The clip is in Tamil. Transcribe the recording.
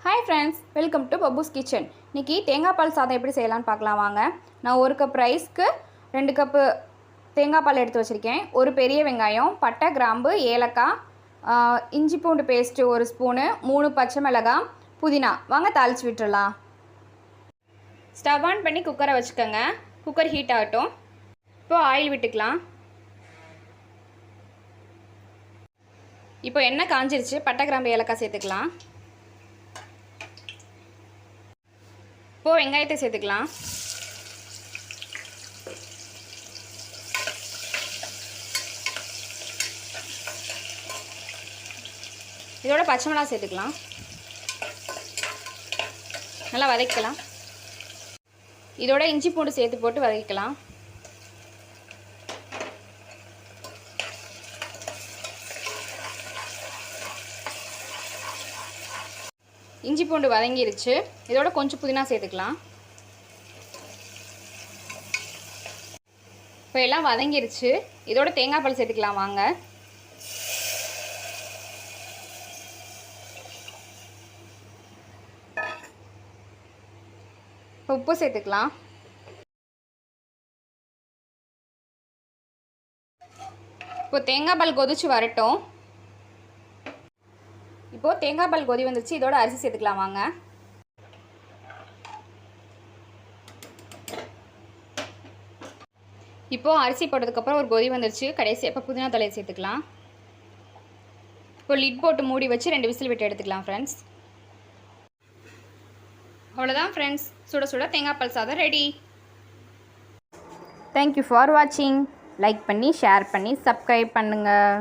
ஹாய் ஃப்ரெண்ட்ஸ், வெல்கம் டு பப்பூஸ் கிச்சன். இன்றைக்கி தேங்காய் பால் சாதம் எப்படி செய்யலான்னு பார்க்கலாம் வாங்க. நான் 1 கப் ரைஸ்க்கு 2 கப்பு தேங்காய் பால் எடுத்து வச்சுருக்கேன். ஒரு பெரிய வெங்காயம், பட்டை, கிராம்பு, ஏலக்காய், இஞ்சி பூண்டு பேஸ்ட்டு 1 ஸ்பூனு, 3 பச்சை மிளகாய், புதினா. வாங்க தாளித்து விட்டுடலாம். ஸ்டவ் ஆன் பண்ணி குக்கரை வச்சுக்கோங்க. குக்கர் ஹீட் ஆகட்டும். இப்போது ஆயில் விட்டுக்கலாம். இப்போ எண்ணெய் காஞ்சிருச்சு. பட்டை, கிராம்பு, ஏலக்காய் சேர்த்துக்கலாம். இப்போது வெங்காயத்தை சேர்த்துக்கலாம். இதோட பச்சை மிளகாய் சேர்த்துக்கலாம். நல்லா வதக்கலாம். இதோட இஞ்சி பூண்டு சேர்த்து போட்டு வதக்கலாம். இஞ்சி பூண்டு வதங்கிருச்சு. இதோட கொஞ்சம் புதினா சேர்த்துக்கலாம். இப்போ எல்லாம் வதங்கிருச்சு. இதோட தேங்காய் பால் சேர்த்துக்கலாம் வாங்க. இப்போ உப்பு சேர்த்துக்கலாம். இப்போ தேங்காய் பால் கொதிச்சு வரட்டும். இப்போது தேங்காய் பால் கொதி வந்துருச்சு. இதோட அரிசி சேர்த்துக்கலாம் வாங்க. இப்போது அரிசி போட்டதுக்கப்புறம் ஒரு கொதி வந்துருச்சு. கடைசி இப்போ புதினா தலையை சேர்த்துக்கலாம். இப்போ லிட் போட்டு மூடி வச்சு 2 விசில் விட்டு எடுத்துக்கலாம் ஃப்ரெண்ட்ஸ். அவ்வளோதான் ஃப்ரெண்ட்ஸ், சுட சுட தேங்காய் பால் சாதம் ரெடி. தேங்க்யூ ஃபார் வாட்சிங். லைக் பண்ணி, ஷேர் பண்ணி, சப்ஸ்கிரைப் பண்ணுங்கள்.